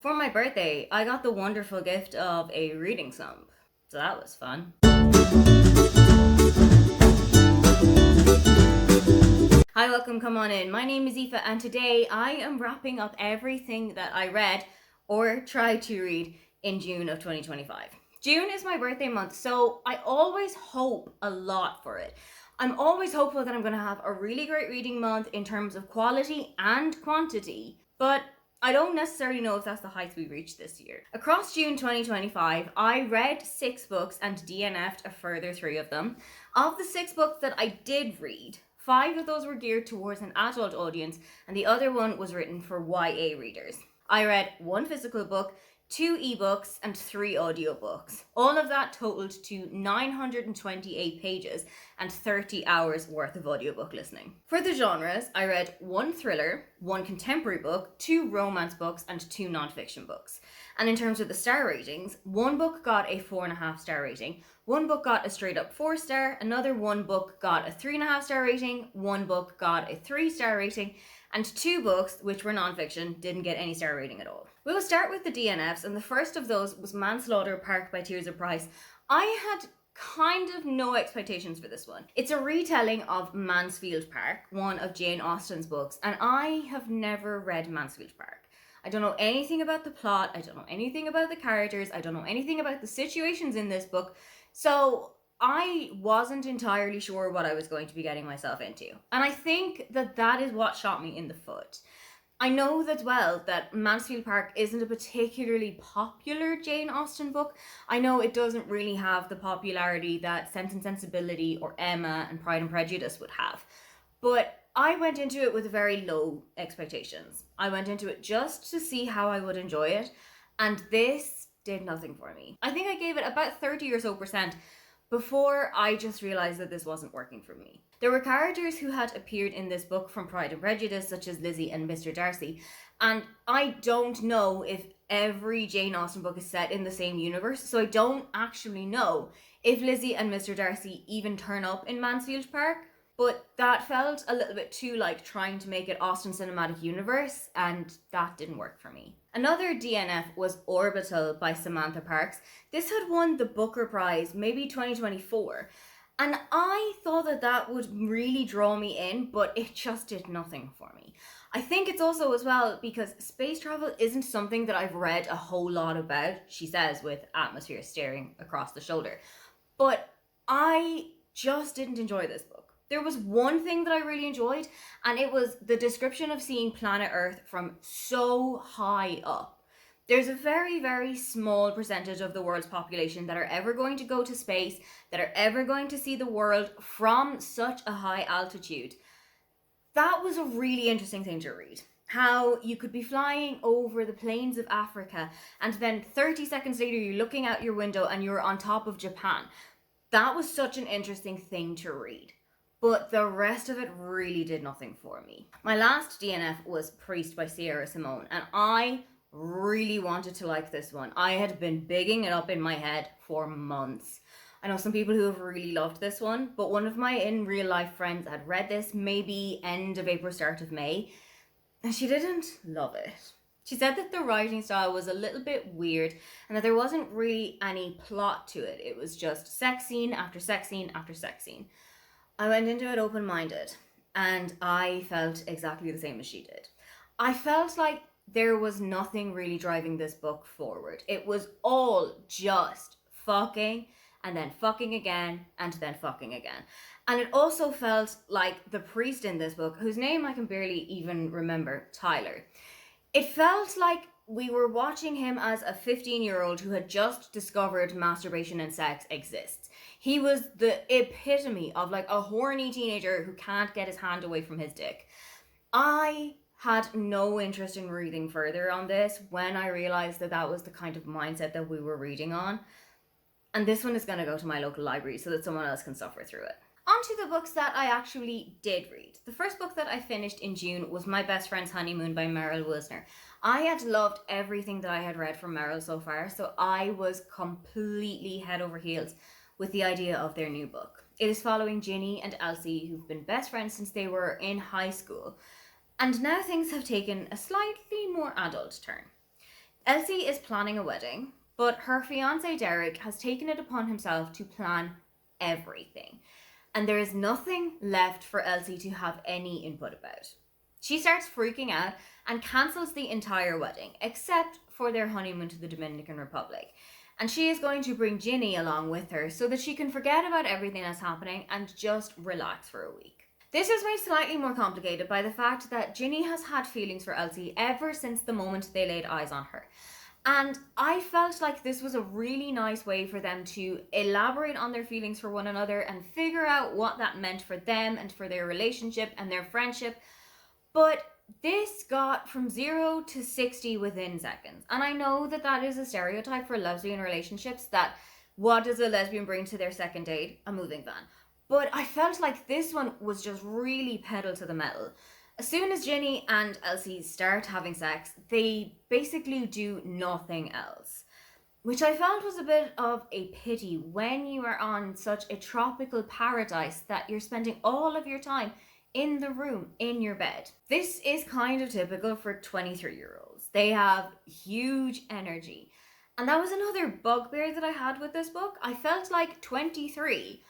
For my birthday, I got the wonderful gift of a reading slump. So that was fun. Hi, welcome, come on in. My name is Aoife and today I am wrapping up everything that I read or tried to read in June of 2025. June is my birthday month, so I always hope a lot for it. I'm always hopeful that I'm going to have a really great reading month in terms of quality and quantity, but I don't necessarily know if that's the heights we reached this year. Across June 2025, I read 6 books and DNF'd a further 3 of them. Of the 6 books that I did read, 5 of those were geared towards an adult audience and the other one was written for YA readers. I read 1 physical book, 2 ebooks and 3 audiobooks. All of that totaled to 928 pages and 30 hours worth of audiobook listening. For the genres, I read 1 thriller, 1 contemporary book, 2 romance books and 2 non-fiction books. And in terms of the star ratings, 1 book got a 4.5 star rating, 1 book got a straight up 4 star, another 1 book got a 3.5 star rating, 1 book got a 3 star rating, and 2 books, which were non-fiction, didn't get any star rating at all. We'll start with the DNFs, and the first of those was Manslaughter Park by Tears of Price. I had kind of no expectations for this one. It's a retelling of Mansfield Park, one of Jane Austen's books, and I have never read Mansfield Park. I don't know anything about the plot, I don't know anything about the characters, I don't know anything about the situations in this book, so I wasn't entirely sure what I was going to be getting myself into. And I think that is what shot me in the foot. I know as well that Mansfield Park isn't a particularly popular Jane Austen book. I know it doesn't really have the popularity that Sense and Sensibility or Emma and Pride and Prejudice would have. But I went into it with very low expectations. I went into it just to see how I would enjoy it, and this did nothing for me. I think I gave it about 30 or so % before I just realised that this wasn't working for me. There were characters who had appeared in this book from Pride and Prejudice, such as Lizzie and Mr. Darcy, and I don't know if every Jane Austen book is set in the same universe, so I don't actually know if Lizzie and Mr. Darcy even turn up in Mansfield Park, but that felt a little bit too like trying to make it Austen Cinematic Universe, and that didn't work for me. Another DNF was Orbital by Samantha Parks. This had won the Booker Prize, maybe 2024, and I thought that would really draw me in, but it just did nothing for me. I think it's also as well because space travel isn't something that I've read a whole lot about, she says with atmosphere staring across the shoulder, but I just didn't enjoy this book. There was one thing that I really enjoyed, and it was the description of seeing planet Earth from so high up. There's a very, very small percentage of the world's population that are ever going to go to space, that are ever going to see the world from such a high altitude. That was a really interesting thing to read. How you could be flying over the plains of Africa, and then 30 seconds later you're looking out your window and you're on top of Japan. That was such an interesting thing to read. But the rest of it really did nothing for me. My last DNF was Priest by Sierra Simone, and I really wanted to like this one. I had been bigging it up in my head for months. I know some people who have really loved this one, but one of my in real life friends had read this maybe end of April, start of May, and she didn't love it. She said that the writing style was a little bit weird and that there wasn't really any plot to it. It was just sex scene after sex scene after sex scene. I went into it open-minded, and I felt exactly the same as she did. I felt like there was nothing really driving this book forward. It was all just fucking, and then fucking again, and then fucking again. And it also felt like the priest in this book, whose name I can barely even remember, Tyler. It felt like we were watching him as a 15-year-old who had just discovered masturbation and sex exists. He was the epitome of like a horny teenager who can't get his hand away from his dick. I had no interest in reading further on this when I realized that was the kind of mindset that we were reading on. And this one is going to go to my local library so that someone else can suffer through it. On to the books that I actually did read. The first book that I finished in June was My Best Friend's Honeymoon by Meryl Wisner. I had loved everything that I had read from Meryl so far, so I was completely head over heels with the idea of their new book. It is following Ginny and Elsie, who've been best friends since they were in high school, and now things have taken a slightly more adult turn. Elsie is planning a wedding, but her fiance Derek has taken it upon himself to plan everything. And there is nothing left for Elsie to have any input about. She starts freaking out and cancels the entire wedding, except for their honeymoon to the Dominican Republic. And she is going to bring Ginny along with her so that she can forget about everything that's happening and just relax for a week. This is made slightly more complicated by the fact that Ginny has had feelings for Elsie ever since the moment they laid eyes on her. And I felt like this was a really nice way for them to elaborate on their feelings for one another and figure out what that meant for them and for their relationship and their friendship. But this got from 0 to 60 within seconds. And I know that that is a stereotype for lesbian relationships, that what does a lesbian bring to their second date? A moving van. But I felt like this one was just really pedal to the metal. As soon as Ginny and Elsie start having sex, they basically do nothing else. Which I felt was a bit of a pity when you are on such a tropical paradise that you're spending all of your time in the room, in your bed. This is kind of typical for 23-year-olds. They have huge energy. And that was another bugbear that I had with this book. I felt like 23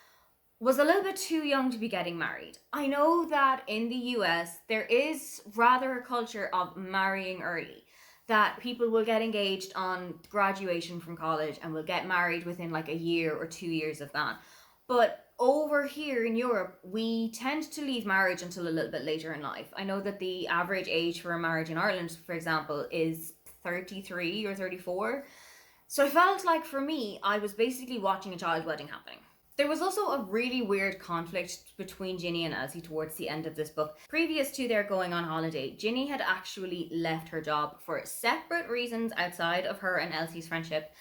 was a little bit too young to be getting married. I know that in the US, there is rather a culture of marrying early. That people will get engaged on graduation from college and will get married within like a year or 2 years of that. But over here in Europe, we tend to leave marriage until a little bit later in life. I know that the average age for a marriage in Ireland, for example, is 33 or 34. So I felt like for me, I was basically watching a child wedding happening. There was also a really weird conflict between Ginny and Elsie towards the end of this book. Previous to their going on holiday, Ginny had actually left her job for separate reasons outside of her and Elsie's friendship,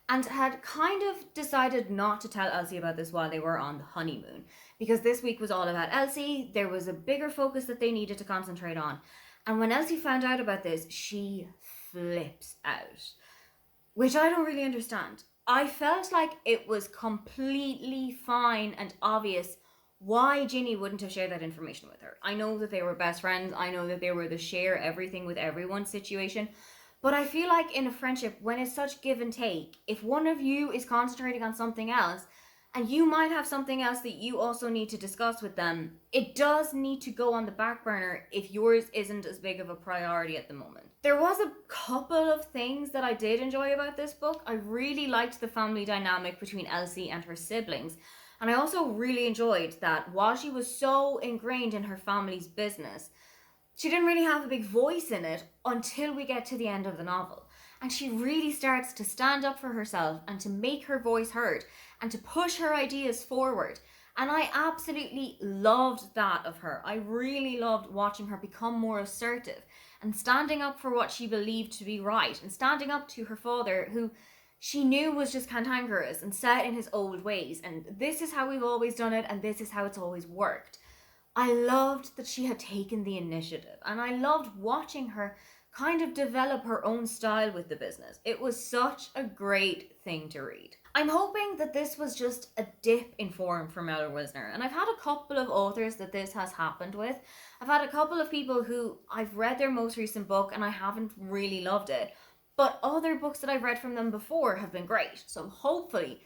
and had kind of decided not to tell Elsie about this while they were on the honeymoon. Because this week was all about Elsie, there was a bigger focus that they needed to concentrate on. And when Elsie found out about this, she flips out. Which I don't really understand. I felt like it was completely fine and obvious why Ginny wouldn't have shared that information with her. I know that they were best friends. I know that they were the share everything with everyone situation. But I feel like in a friendship, when it's such give and take, if one of you is concentrating on something else, and you might have something else that you also need to discuss with them, it does need to go on the back burner if yours isn't as big of a priority at the moment. There was a couple of things that I did enjoy about this book. I really liked the family dynamic between Elsie and her siblings. And I also really enjoyed that while she was so ingrained in her family's business, she didn't really have a big voice in it until we get to the end of the novel. And she really starts to stand up for herself and to make her voice heard and to push her ideas forward. And I absolutely loved that of her. I really loved watching her become more assertive and standing up for what she believed to be right and standing up to her father, who she knew was just cantankerous and set in his old ways. And this is how we've always done it, and this is how it's always worked. I loved that she had taken the initiative, and I loved watching her kind of develop her own style with the business. It was such a great thing to read. I'm hoping that this was just a dip in form for Mel Wisner, and I've had a couple of authors that this has happened with. I've had a couple of people who I've read their most recent book and I haven't really loved it, but other books that I've read from them before have been great. So hopefully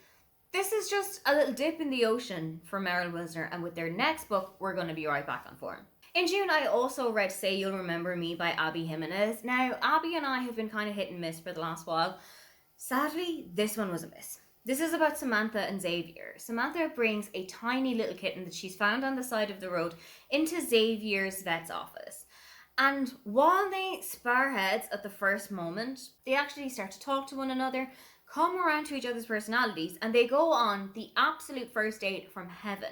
this is just a little dip in the ocean for Meryl Wisner, and with their next book, we're going to be right back on form. In June, I also read Say You'll Remember Me by Abby Jimenez. Now, Abby and I have been kind of hit and miss for the last while. Sadly, this one was a miss. This is about Samantha and Xavier. Samantha brings a tiny little kitten that she's found on the side of the road into Xavier's vet's office. And while they spar heads at the first moment, they actually start to talk to one another, come around to each other's personalities, and they go on the absolute first date from heaven.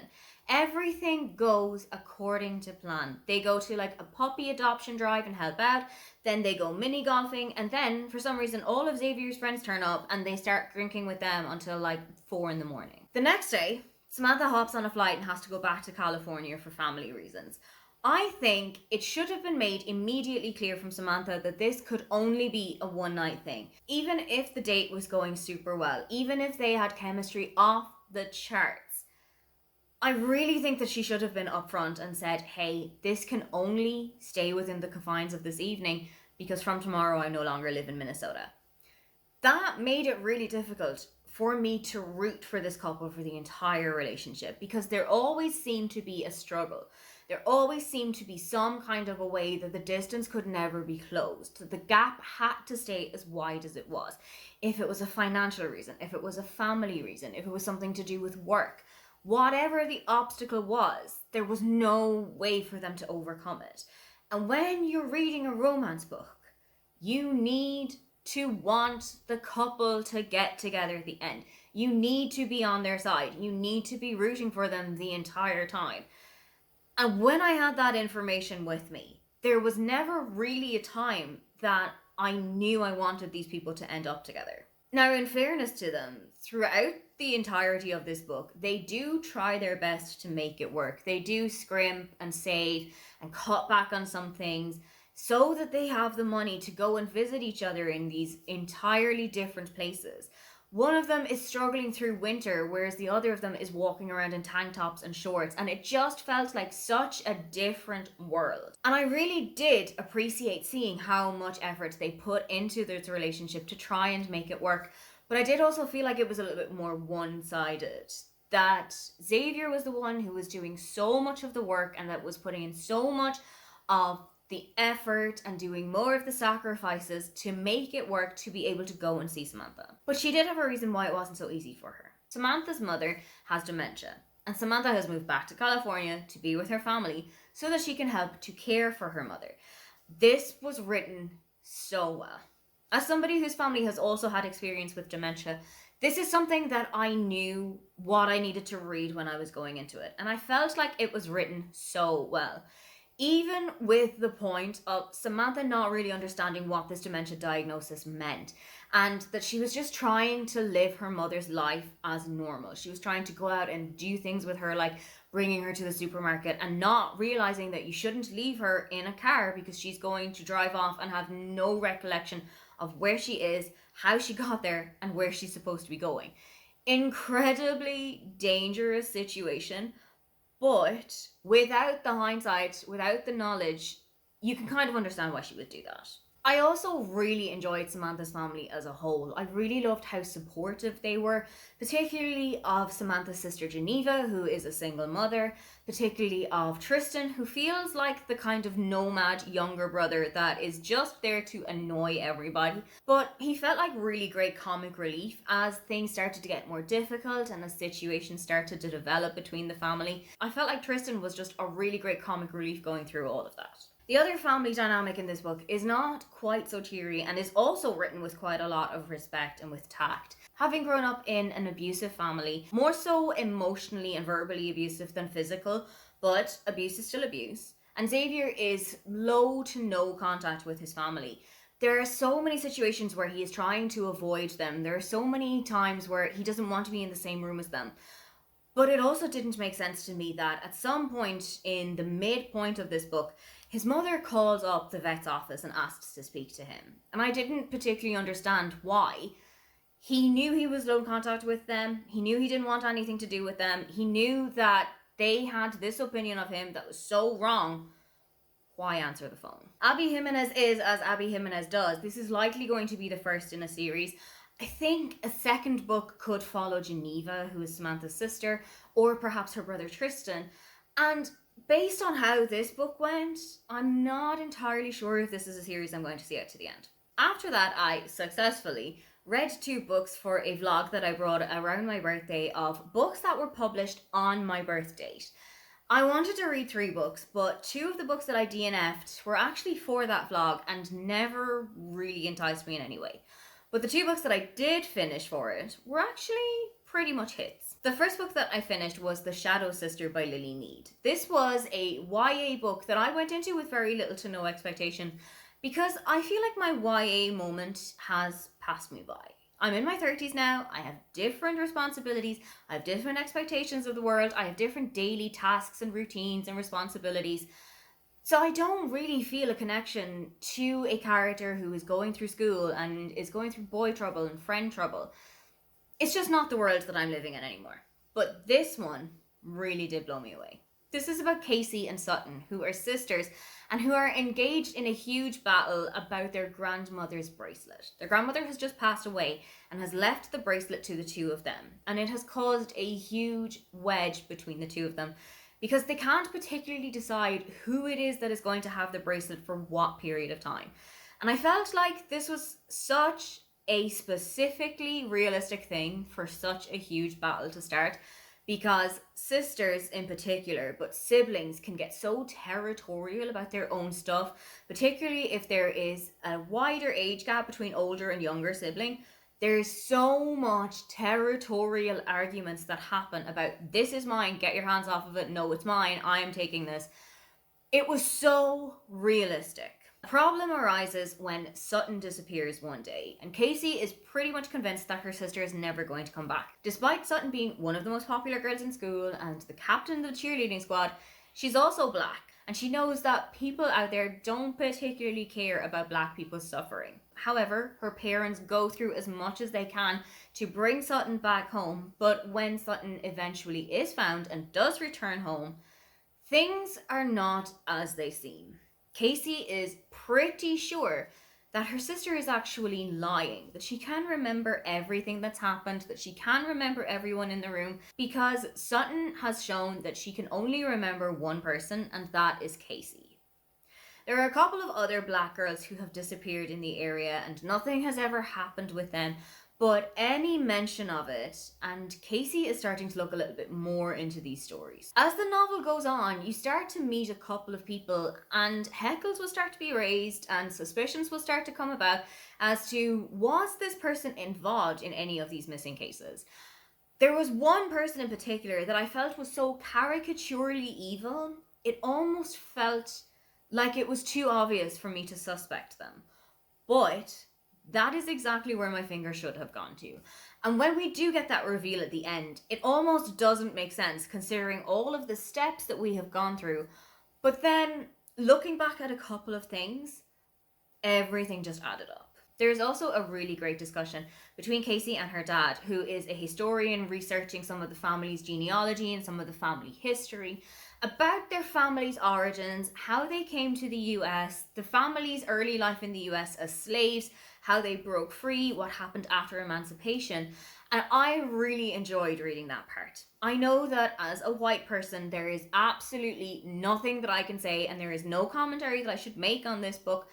Everything goes according to plan. They go to like a puppy adoption drive and help out, then they go mini golfing, and then for some reason all of Xavier's friends turn up and they start drinking with them until like 4 a.m. The next day, Samantha hops on a flight and has to go back to California for family reasons. I think it should have been made immediately clear from Samantha that this could only be a one-night thing. Even if the date was going super well, even if they had chemistry off the charts, I really think that she should have been upfront and said, hey, this can only stay within the confines of this evening because from tomorrow I no longer live in Minnesota. That made it really difficult for me to root for this couple for the entire relationship, because there always seemed to be a struggle. There always seemed to be some kind of a way that the distance could never be closed, that the gap had to stay as wide as it was. If it was a financial reason, if it was a family reason, if it was something to do with work, whatever the obstacle was, there was no way for them to overcome it. And when you're reading a romance book, you need to want the couple to get together at the end. You need to be on their side. You need to be rooting for them the entire time. And when I had that information with me, there was never really a time that I knew I wanted these people to end up together. Now, in fairness to them, throughout the entirety of this book, they do try their best to make it work. They do scrimp and save and cut back on some things so that they have the money to go and visit each other in these entirely different places. One of them is struggling through winter, whereas the other of them is walking around in tank tops and shorts, and it just felt like such a different world. And I really did appreciate seeing how much effort they put into this relationship to try and make it work, but I did also feel like it was a little bit more one-sided. That Xavier was the one who was doing so much of the work and that was putting in so much of the effort and doing more of the sacrifices to make it work to be able to go and see Samantha. But she did have a reason why it wasn't so easy for her. Samantha's mother has dementia, and Samantha has moved back to California to be with her family so that she can help to care for her mother. This was written so well. As somebody whose family has also had experience with dementia, this is something that I knew what I needed to read when I was going into it, and I felt like it was written so well. Even with the point of Samantha not really understanding what this dementia diagnosis meant, and that she was just trying to live her mother's life as normal. She was trying to go out and do things with her, like bringing her to the supermarket, and not realizing that you shouldn't leave her in a car because she's going to drive off and have no recollection of where she is, how she got there, and where she's supposed to be going. Incredibly dangerous situation. But without the hindsight, without the knowledge, you can kind of understand why she would do that. I also really enjoyed Samantha's family as a whole. I really loved how supportive they were, particularly of Samantha's sister Geneva, who is a single mother, particularly of Tristan, who feels like the kind of nomad younger brother that is just there to annoy everybody. But he felt like really great comic relief as things started to get more difficult and as situations started to develop between the family. I felt like Tristan was just a really great comic relief going through all of that. The other family dynamic in this book is not quite so cheery and is also written with quite a lot of respect and with tact. Having grown up in an abusive family, more so emotionally and verbally abusive than physical, but abuse is still abuse, and Xavier is low to no contact with his family. There are so many situations where he is trying to avoid them. There are so many times where he doesn't want to be in the same room as them. But it also didn't make sense to me that at some point in the midpoint of this book, his mother called up the vet's office and asked to speak to him. And I didn't particularly understand why. He knew he was low in contact with them. He knew he didn't want anything to do with them. He knew that they had this opinion of him that was so wrong. Why answer the phone? Abby Jimenez is as Abby Jimenez does. This is likely going to be the first in a series. I think a second book could follow Geneva, who is Samantha's sister, or perhaps her brother Tristan. And based on how this book went, I'm not entirely sure if this is a series I'm going to see out to the end. After that, I successfully read 2 books for a vlog that I brought around my birthday of books that were published on my birth date. I wanted to read 3 books, but 2 of the books that I DNF'd were actually for that vlog and never really enticed me in any way. But the 2 books that I did finish for it were actually pretty much hits. The first book that I finished was The Shadow Sister by Lily Mead. This was a YA book that I went into with very little to no expectation because I feel like my YA moment has passed me by. I'm in my 30s now, I have different responsibilities, I have different expectations of the world, I have different daily tasks and routines and responsibilities. So I don't really feel a connection to a character who is going through school and is going through boy trouble and friend trouble. It's just not the world that I'm living in anymore. But this one really did blow me away. This is about Casey and Sutton, who are sisters and who are engaged in a huge battle about their grandmother's bracelet. Their grandmother has just passed away and has left the bracelet to the two of them, and it has caused a huge wedge between the two of them because they can't particularly decide who it is that is going to have the bracelet for what period of time. And I felt like this was such a specifically realistic thing for such a huge battle to start, because sisters in particular, but siblings, can get so territorial about their own stuff, particularly if there is a wider age gap between older and younger sibling. There's so much territorial arguments that happen about, this is mine, get your hands off of it, no, it's mine, I am taking this. It was so realistic. The problem arises when Sutton disappears one day, and Casey is pretty much convinced that her sister is never going to come back. Despite Sutton being one of the most popular girls in school and the captain of the cheerleading squad, she's also black, and she knows that people out there don't particularly care about black people's suffering. However, her parents go through as much as they can to bring Sutton back home, but when Sutton eventually is found and does return home, things are not as they seem. Casey is pretty sure that her sister is actually lying, that she can remember everything that's happened, that she can remember everyone in the room, because Sutton has shown that she can only remember one person, and that is Casey. There are a couple of other black girls who have disappeared in the area and nothing has ever happened with them, but any mention of it, and Casey is starting to look a little bit more into these stories. As the novel goes on, you start to meet a couple of people, and heckles will start to be raised and suspicions will start to come about as to, was this person involved in any of these missing cases? There was one person in particular that I felt was so caricaturely evil, it almost felt like it was too obvious for me to suspect them. But that is exactly where my finger should have gone to. And when we do get that reveal at the end, it almost doesn't make sense considering all of the steps that we have gone through. But then, looking back at a couple of things, everything just added up. There's also a really great discussion between Casey and her dad, who is a historian researching some of the family's genealogy and some of the family history, about their family's origins, how they came to the US, the family's early life in the US as slaves, how they broke free, what happened after emancipation. And I really enjoyed reading that part. I know that as a white person, there is absolutely nothing that I can say, and there is no commentary that I should make on this book,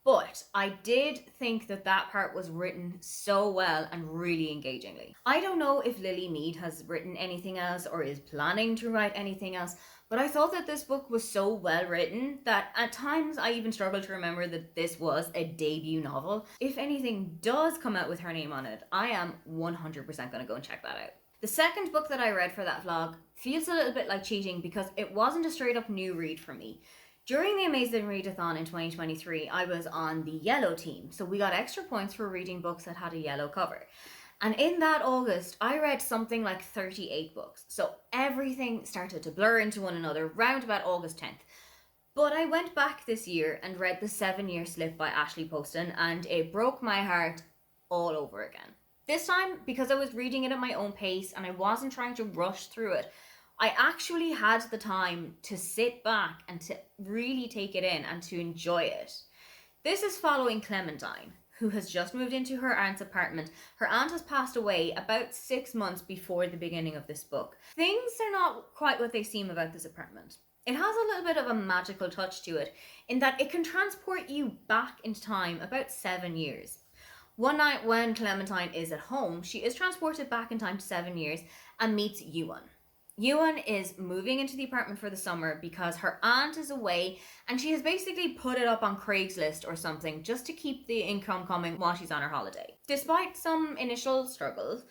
but I did think that that part was written so well and really engagingly. I don't know if Lily Mead has written anything else or is planning to write anything else, but I thought that this book was so well written that at times I even struggled to remember that this was a debut novel. If anything does come out with her name on it, I am 100% going to go and check that out. The second book that I read for that vlog feels a little bit like cheating because it wasn't a straight up new read for me. During the Amazing Readathon in 2023, I was on the yellow team, so we got extra points for reading books that had a yellow cover. And in that August, I read something like 38 books. So everything started to blur into one another round about August 10th. But I went back this year and read The 7-Year Slip by Ashley Poston, and it broke my heart all over again. This time, because I was reading it at my own pace and I wasn't trying to rush through it, I actually had the time to sit back and to really take it in and to enjoy it. This is following Clementine, who has just moved into her aunt's apartment. Her aunt has passed away about 6 months before the beginning of this book. Things are not quite what they seem about this apartment. It has a little bit of a magical touch to it, in that it can transport you back in time about 7 years. One night when Clementine is at home, she is transported back in time to 7 years and meets Ewan. Ewan is moving into the apartment for the summer because her aunt is away and she has basically put it up on Craigslist or something just to keep the income coming while she's on her holiday. Despite some initial struggles,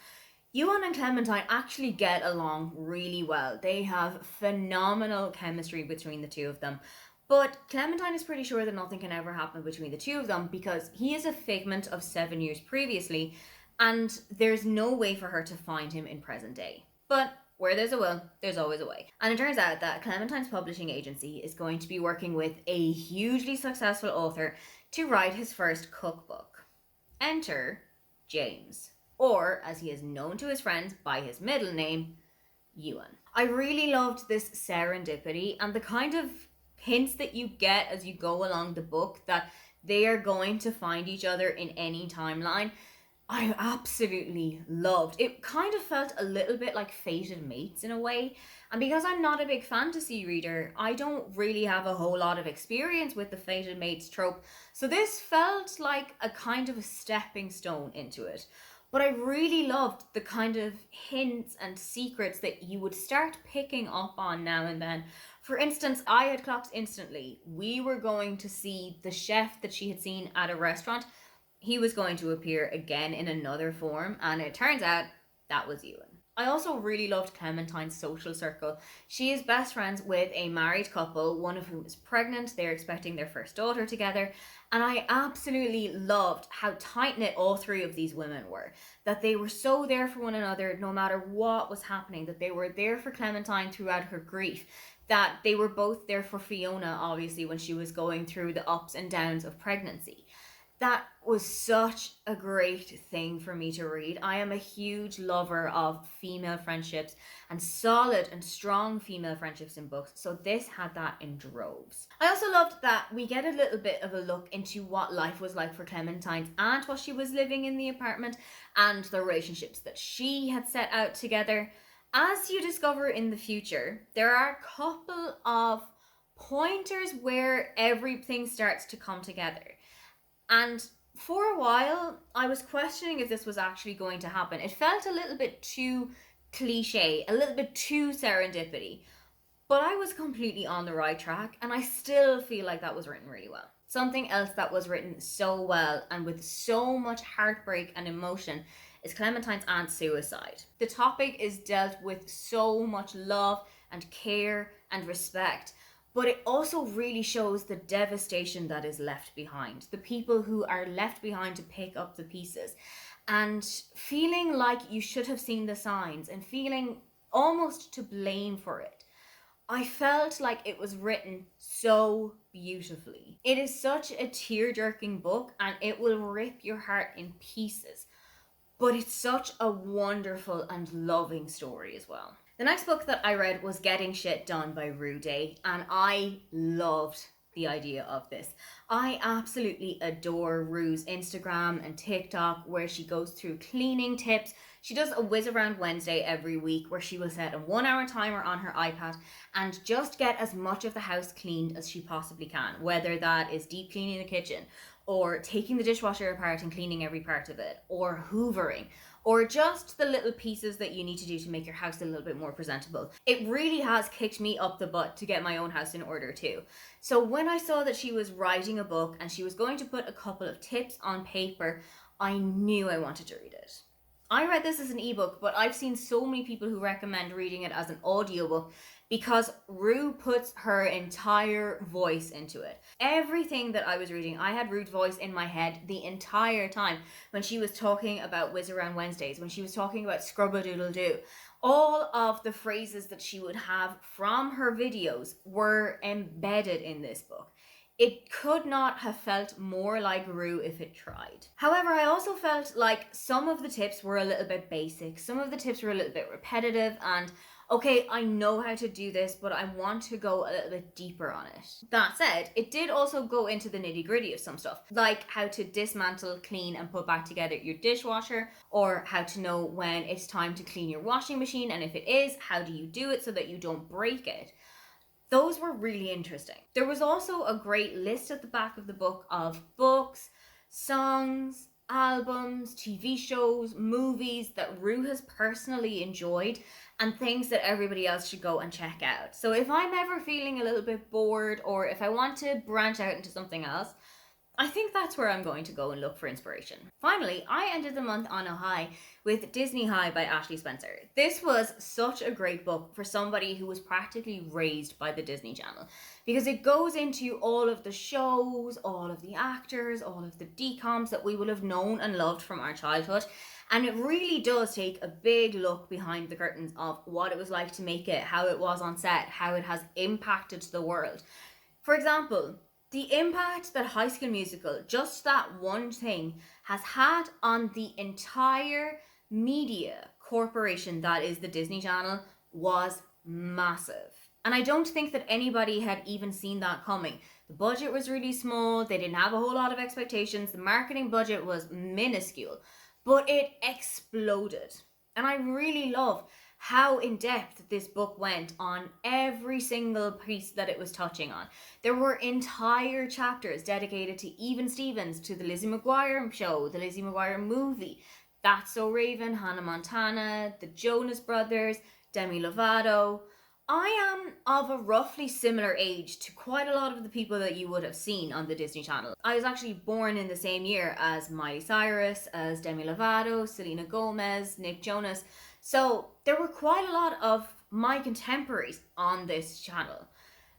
Ewan and Clementine actually get along really well. They have phenomenal chemistry between the two of them. But Clementine is pretty sure that nothing can ever happen between the two of them because he is a figment of 7 years previously and there's no way for her to find him in present day. But where there's a will, there's always a way. And it turns out that Clementine's publishing agency is going to be working with a hugely successful author to write his first cookbook. Enter James, or as he is known to his friends by his middle name, Ewan. I really loved this serendipity and the kind of hints that you get as you go along the book that they are going to find each other in any timeline. I absolutely loved. It kind of felt a little bit like Fated Mates in a way. And because I'm not a big fantasy reader, I don't really have a whole lot of experience with the Fated Mates trope. So this felt like a kind of a stepping stone into it. But I really loved the kind of hints and secrets that you would start picking up on now and then. For instance, I had clocked instantly. We were going to see the chef that she had seen at a restaurant. He was going to appear again in another form, and it turns out that was Ewan. I also really loved Clementine's social circle. She is best friends with a married couple, one of whom is pregnant. They're expecting their first daughter together. And I absolutely loved how tight knit all three of these women were. That they were so there for one another no matter what was happening. That they were there for Clementine throughout her grief. That they were both there for Fiona, obviously, when she was going through the ups and downs of pregnancy. That was such a great thing for me to read. I am a huge lover of female friendships and solid and strong female friendships in books, so this had that in droves. I also loved that we get a little bit of a look into what life was like for Clementine's aunt while she was living in the apartment and the relationships that she had set out together. As you discover in the future, there are a couple of pointers where everything starts to come together. And for a while, I was questioning if this was actually going to happen. It felt a little bit too cliche, a little bit too serendipity. But I was completely on the right track, and I still feel like that was written really well. Something else that was written so well and with so much heartbreak and emotion is Clementine's aunt's suicide. The topic is dealt with so much love and care and respect. But it also really shows the devastation that is left behind. The people who are left behind to pick up the pieces. And feeling like you should have seen the signs and feeling almost to blame for it. I felt like it was written so beautifully. It is such a tear-jerking book and it will rip your heart in pieces. But it's such a wonderful and loving story as well. The next book that I read was Getting Shit Done by Rue Day, and I loved the idea of this. I absolutely adore Rue's Instagram and TikTok, where she goes through cleaning tips. She does a Whiz Around Wednesday every week where she will set a 1 hour timer on her iPad and just get as much of the house cleaned as she possibly can, whether that is deep cleaning the kitchen or taking the dishwasher apart and cleaning every part of it, or hoovering, or just the little pieces that you need to do to make your house a little bit more presentable. It really has kicked me up the butt to get my own house in order too. So when I saw that she was writing a book and she was going to put a couple of tips on paper, I knew I wanted to read it. I read this as an ebook, but I've seen so many people who recommend reading it as an audiobook because Rue puts her entire voice into it. Everything that I was reading, I had Rue's voice in my head the entire time when she was talking about Whiz Around Wednesdays, when she was talking about Scrub-a-Doodle-Doo. All of the phrases that she would have from her videos were embedded in this book. It could not have felt more like Rue if it tried. However, I also felt like some of the tips were a little bit basic. Some of the tips were a little bit repetitive and okay, I know how to do this, but I want to go a little bit deeper on it. That said, it did also go into the nitty-gritty of some stuff, like how to dismantle, clean, and put back together your dishwasher, or how to know when it's time to clean your washing machine, and if it is, how do you do it so that you don't break it? Those were really interesting. There was also a great list at the back of the book of books, songs, albums, TV shows, movies that Rue has personally enjoyed and things that everybody else should go and check out. So if I'm ever feeling a little bit bored or if I want to branch out into something else, I think that's where I'm going to go and look for inspiration. Finally, I ended the month on a high with Disney High by Ashley Spencer. This was such a great book for somebody who was practically raised by the Disney Channel because it goes into all of the shows, all of the actors, all of the DCOMs that we will have known and loved from our childhood. And it really does take a big look behind the curtains of what it was like to make it, how it was on set, how it has impacted the world. For example, the impact that High School Musical, just that one thing, has had on the entire media corporation that is the Disney Channel was massive. And I don't think that anybody had even seen that coming. The budget was really small, they didn't have a whole lot of expectations, the marketing budget was minuscule, but it exploded. And I really love how in depth this book went on every single piece that it was touching on. There were entire chapters dedicated to Even Stevens, to the Lizzie McGuire show, the Lizzie McGuire movie, That's So Raven, Hannah Montana, the Jonas Brothers, Demi Lovato. I am of a roughly similar age to quite a lot of the people that you would have seen on the Disney Channel. I was actually born in the same year as Miley Cyrus, as Demi Lovato, Selena Gomez, Nick Jonas. So there were quite a lot of my contemporaries on this channel.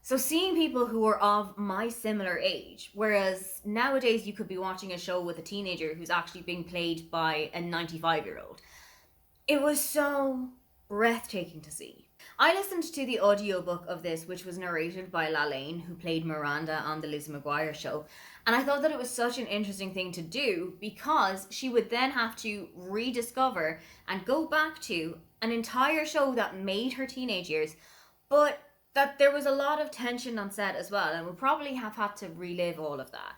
So seeing people who were of my similar age, whereas nowadays you could be watching a show with a teenager who's actually being played by a 95-year-old. It was so breathtaking to see. I listened to the audiobook of this, which was narrated by Lalaine, who played Miranda on the Lizzie McGuire show, and I thought that it was such an interesting thing to do because she would then have to rediscover and go back to an entire show that made her teenage years, but that there was a lot of tension on set as well, and would probably have had to relive all of that.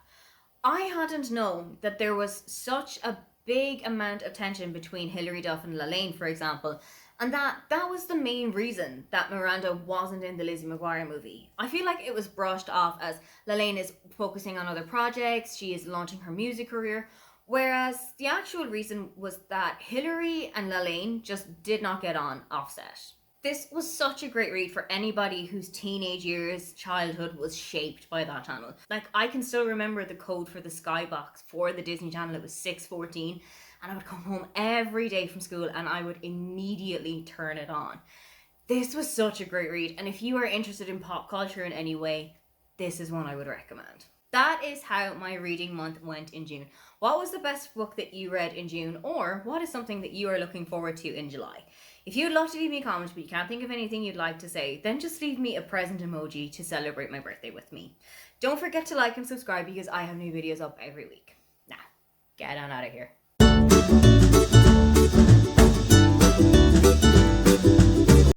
I hadn't known that there was such a big amount of tension between Hilary Duff and Lalaine, for example, and that was the main reason that Miranda wasn't in the Lizzie McGuire movie. I feel like it was brushed off as Lalaine is focusing on other projects, she is launching her music career, whereas the actual reason was that Hilary and Lalaine just did not get on offset. This was such a great read for anybody whose teenage years, childhood was shaped by that channel. Like, I can still remember the code for the Skybox for the Disney Channel. It was 614, and I would come home every day from school and I would immediately turn it on. This was such a great read, and if you are interested in pop culture in any way, this is one I would recommend. That is how my reading month went in June. What was the best book that you read in June, or what is something that you are looking forward to in July? If you'd love to leave me a comment but you can't think of anything you'd like to say, then just leave me a present emoji to celebrate my birthday with me. Don't forget to like and subscribe because I have new videos up every week. Now, get on out of here.